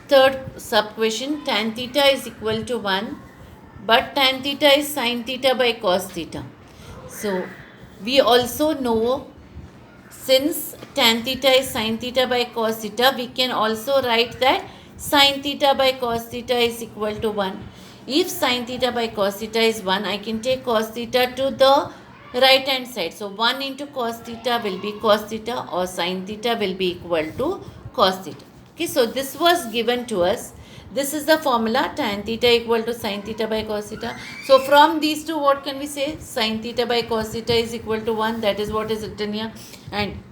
third sub question, tan theta is equal to 1, but tan theta is sin theta by cos theta. So we also know, since tan theta is sin theta by cos theta, we can also write that sin theta by cos theta is equal to 1. If sin theta by cos theta is 1, I can take cos theta to the right hand side. So 1 into cos theta will be cos theta, or sin theta will be equal to cos theta. Okay, so this was given to us. This is the formula, tan theta equal to sin theta by cos theta. So from these two, what can we say? Sin theta by cos theta is equal to 1. That is what is written here. And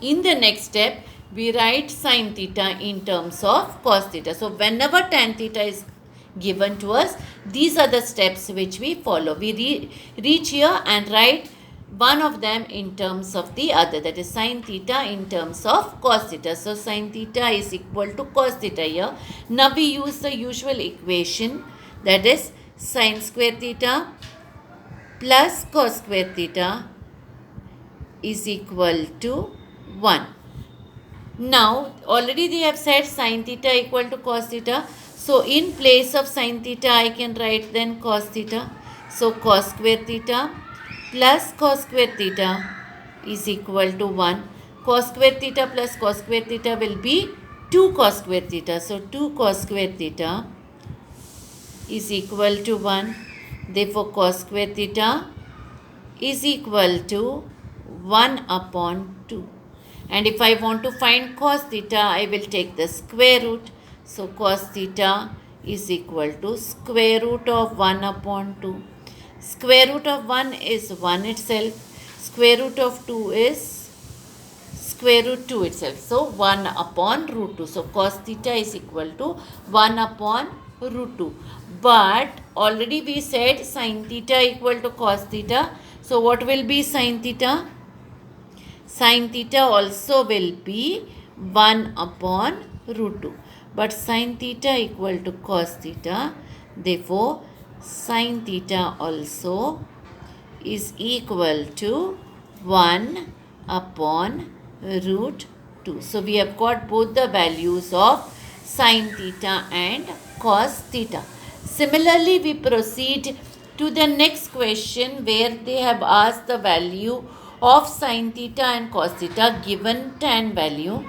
in the next step, we write sin theta in terms of cos theta. So whenever tan theta is given to us, these are the steps which we follow. We reach here and write one of them in terms of the other, that is sin theta in terms of cos theta. So sin theta is equal to cos theta here. Now we use the usual equation, that is sin square theta plus cos square theta is equal to 1. Now already they have said sin theta equal to cos theta. So in place of sin theta, I can write then cos theta. So cos square theta plus cos square theta is equal to 1. Cos square theta plus cos square theta will be 2 cos square theta. So 2 cos square theta is equal to 1. Therefore cos square theta is equal to 1 upon 2. And if I want to find cos theta, I will take the square root. So cos theta is equal to square root of 1 upon 2. Square root of 1 is 1 itself. Square root of 2 is square root 2 itself. So 1 upon root 2. So cos theta is equal to 1 upon root 2. But already we said sin theta equal to cos theta. So what will be sin theta? Sin theta also will be 1 upon root 2. But sin theta equal to cos theta. Therefore, sin theta also is equal to 1 upon root 2. So we have got both the values of sin theta and cos theta. Similarly, we proceed to the next question, where they have asked the value of sin theta and cos theta given tan value.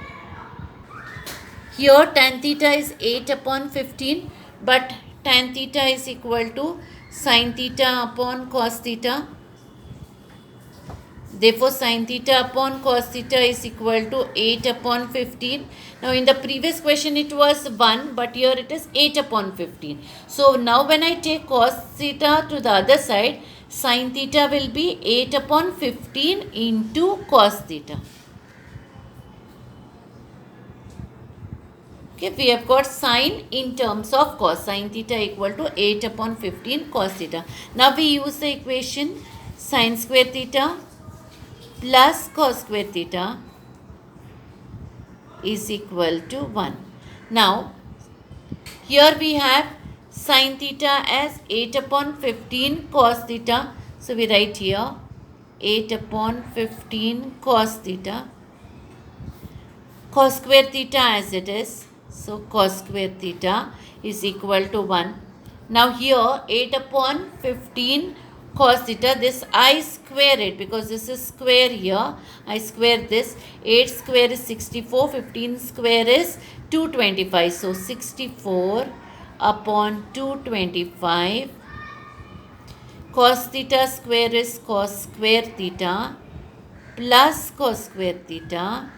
Here tan theta is 8 upon 15, but tan theta is equal to sin theta upon cos theta. Therefore sin theta upon cos theta is equal to 8 upon 15. Now in the previous question it was 1, but here it is 8 upon 15. So now when I take cos theta to the other side, sin theta will be 8 upon 15 into cos theta. Okay, we have got sin in terms of cos. Sin theta equal to 8 upon 15 cos theta. Now we use the equation sin square theta plus cos square theta is equal to 1. Now here we have sin theta as 8 upon 15 cos theta. So we write here 8 upon 15 cos theta. Cos square theta as it is. So cos square theta is equal to 1. Now here 8 upon 15 cos theta, this I square it because this is square here. I square this. 8 square is 64, 15 square is 225. So 64 upon 225. Cos theta square is cos square theta plus cos square theta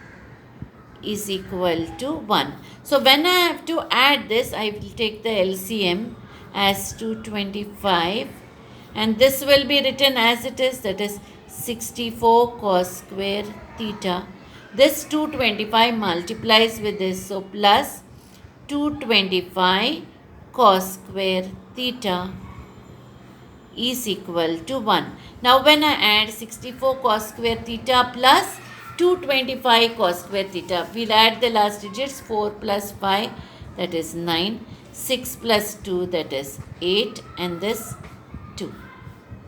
is equal to 1. So when I have to add this, I will take the LCM as 225, and this will be written as it is, that is 64 cos square theta. This 225 multiplies with this, so plus 225 cos square theta is equal to 1. Now when I add 64 cos square theta plus 225 cos square theta, we'll add the last digits. 4 plus 5, that is 9. 6 plus 2, that is 8, and this 2.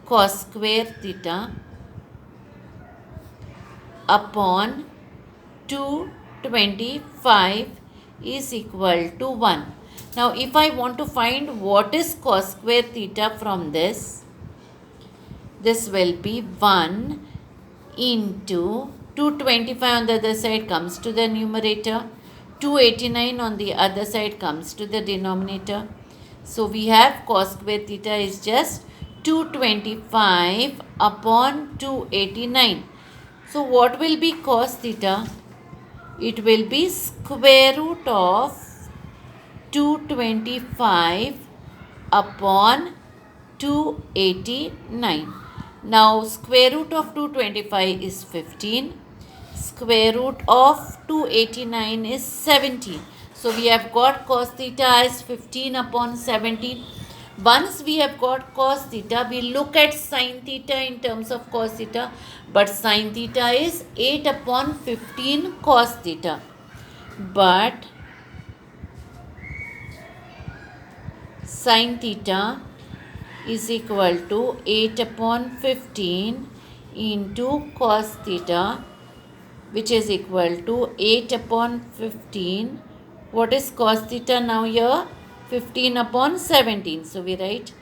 Cos square theta upon 225 is equal to 1. Now if I want to find what is cos square theta from this will be 1 into 225 on the other side comes to the numerator, 289 on the other side comes to the denominator. So we have cos square theta is just 225 upon 289. So what will be cos theta? It will be square root of 225 upon 289. Now square root of 225 is 15. Square root of 289 is 17. So we have got cos theta as 15 upon 17. Once we have got cos theta, we look at sin theta in terms of cos theta. But sin theta is 8 upon 15 cos theta. But sin theta is equal to 8 upon 15 into cos theta, which is equal to 8 upon 15. What is cos theta now here? 15 upon 17. So we write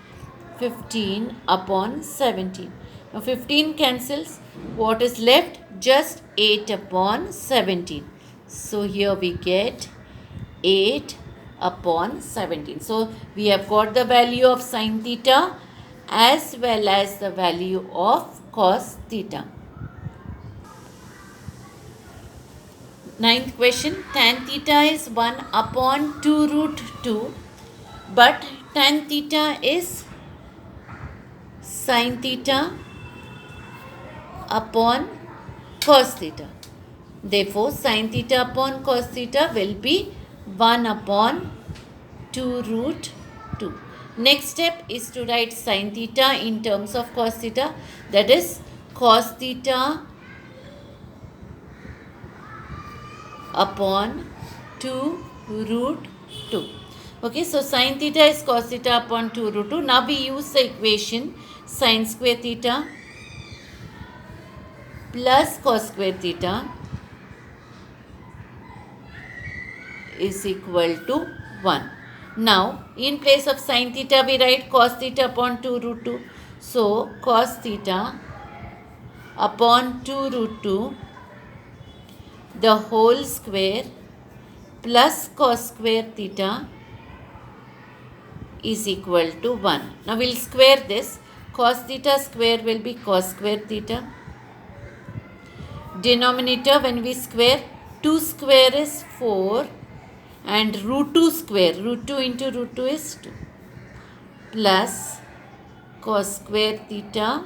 15 upon 17. Now 15 cancels. What is left? Just 8 upon 17. So here we get 8 upon 17. So we have got the value of sin theta as well as the value of cos theta. Ninth question, tan theta is 1 upon 2 root 2, but tan theta is sin theta upon cos theta. Therefore, sin theta upon cos theta will be 1 upon 2 root 2. Next step is to write sin theta in terms of cos theta. That is cos theta upon 2 root 2. Okay, so sin theta is cos theta upon 2 root 2. Now we use the equation sin square theta plus cos square theta is equal to 1. Now, in place of sin theta, we write cos theta upon 2 root 2. So, cos theta upon 2 root 2, the whole square plus cos square theta is equal to 1. Now, we will square this. Cos theta square will be cos square theta. Denominator, when we square, 2 square is 4. And root 2 square, root 2 into root 2 is 2, plus cos square theta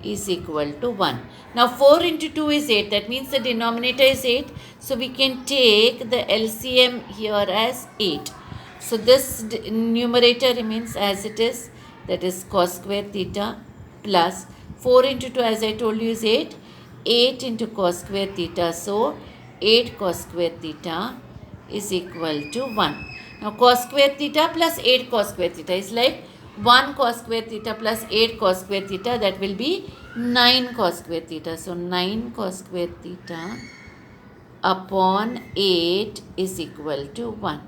is equal to 1. Now 4 into 2 is 8, that means the denominator is 8. So we can take the LCM here as 8. So this numerator remains as it is, that is cos square theta plus 4 into 2 as I told you is 8, 8 into cos square theta. So 8 cos square theta is equal to 1. Now cos square theta plus 8 cos square theta is like 1 cos square theta plus 8 cos square theta, that will be 9 cos square theta. So 9 cos square theta upon 8 is equal to 1.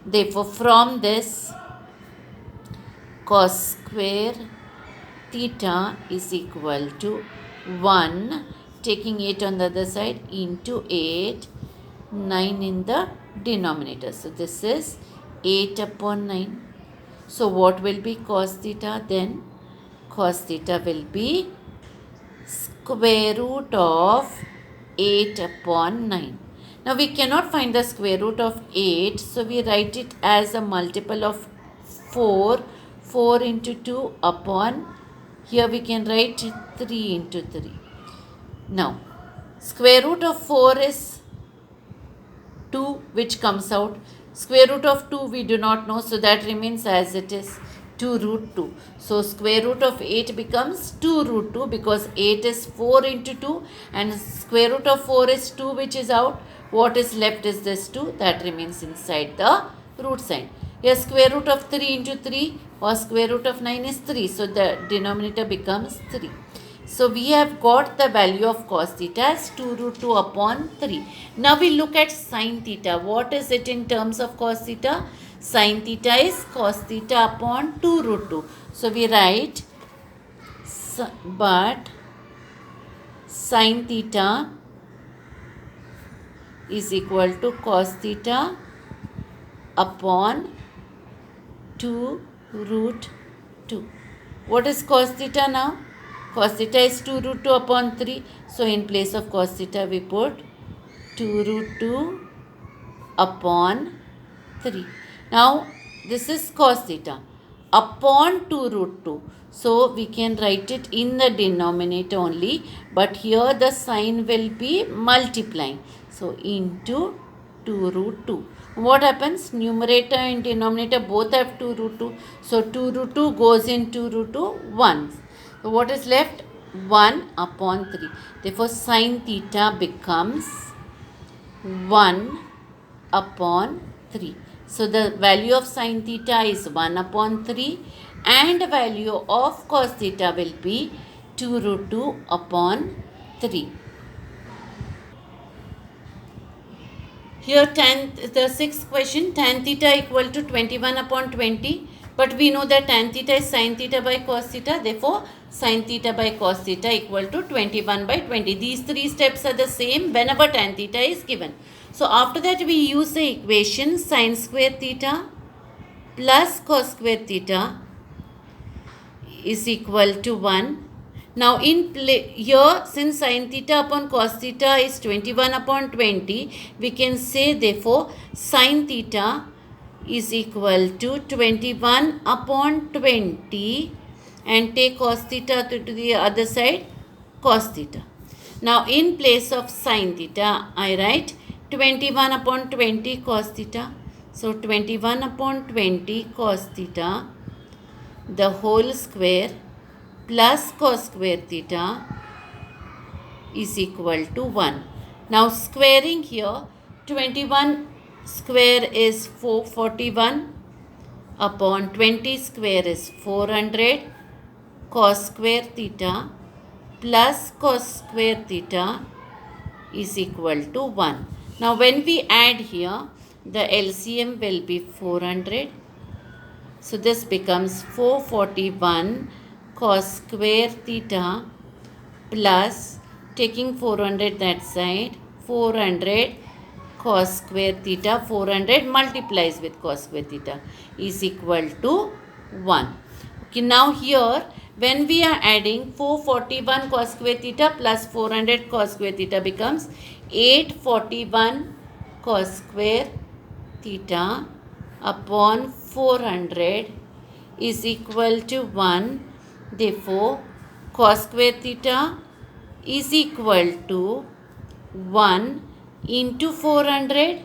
Therefore from this cos square theta is equal to 1, taking 8 on the other side, into 8, 9 in the denominator. So this is 8 upon 9. So what will be cos theta then? Cos theta will be square root of 8 upon 9. Now we cannot find the square root of 8. So we write it as a multiple of 4. 4 into 2 upon, here we can write 3 into 3. Now square root of 4 is 2, which comes out. Square root of 2 we do not know, so that remains as it is, 2 root 2. So square root of 8 becomes 2 root 2, because 8 is 4 into 2 and square root of 4 is 2, which is out. What is left is this 2, that remains inside the root sign. Here square root of 3 into 3 or square root of 9 is 3. So the denominator becomes 3. So we have got the value of cos theta as 2 root 2 upon 3. Now we look at sin theta. What is it in terms of cos theta? Sin theta is cos theta upon 2 root 2. So we write, but sin theta is equal to cos theta upon 2 root 2. What is cos theta now? Cos theta is 2 root 2 upon 3. So in place of cos theta we put 2 root 2 upon 3. Now this is cos theta upon 2 root 2. So we can write it in the denominator only. But here the sign will be multiplying. So into 2 root 2. What happens? Numerator and denominator both have 2 root 2. So 2 root 2 goes in 2 root 2 once. So what is left? 1 upon 3. Therefore sin theta becomes 1 upon 3. So the value of sin theta is 1 upon 3 and the value of cos theta will be 2 root 2 upon 3. Here the sixth question, tan theta equal to 21 upon 20. But we know that tan theta is sin theta by cos theta. Therefore, sin theta by cos theta equal to 21 by 20. These three steps are the same whenever tan theta is given. So, after that we use the equation sin square theta plus cos square theta is equal to 1. Now, here since sin theta upon cos theta is 21 upon 20, we can say therefore sin theta is equal to 21 upon 20 and take cos theta to the other side, cos theta. Now, in place of sin theta, I write 21 upon 20 cos theta. So, 21 upon 20 cos theta, the whole square plus cos square theta is equal to 1. Now, squaring here, 21 square is 441 upon 20 square is 400 cos square theta plus cos square theta is equal to 1. Now when we add here, the LCM will be 400. So this becomes 441 cos square theta plus, taking 400 that side, 400 cos square theta, 400 multiplies with cos square theta is equal to 1. Okay, now here when we are adding 441 cos square theta plus 400 cos square theta becomes 841 cos square theta upon 400 is equal to 1. Therefore, cos square theta is equal to 1 into 400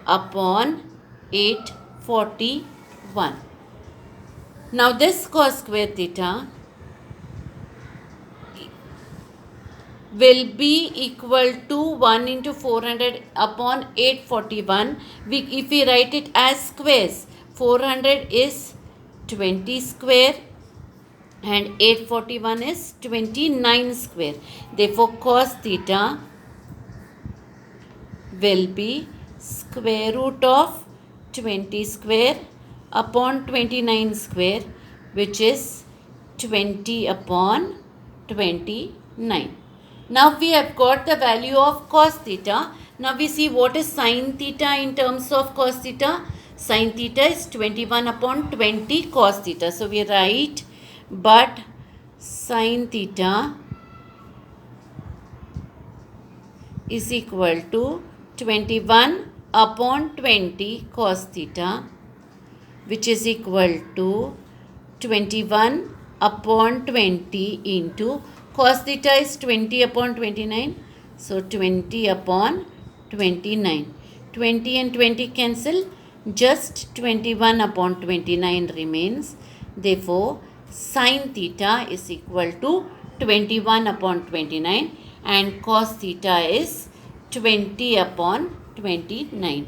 upon 841. Now this cos square theta will be equal to 1 into 400 upon 841. If we write it as squares, 400 is 20 square and 841 is 29 square. Therefore, cos theta will be square root of 20 square upon 29 square, which is 20 upon 29. Now we have got the value of cos theta. Now we see what is sin theta in terms of cos theta. Sin theta is 21 upon 20 cos theta. So we write, but sin theta is equal to 21 upon 20 cos theta, which is equal to 21 upon 20 into cos theta is 20 upon 29. So 20 upon 29. 20 and 20 cancel. Just 21 upon 29 remains. Therefore, sin theta is equal to 21 upon 29 and cos theta is 20 upon 29.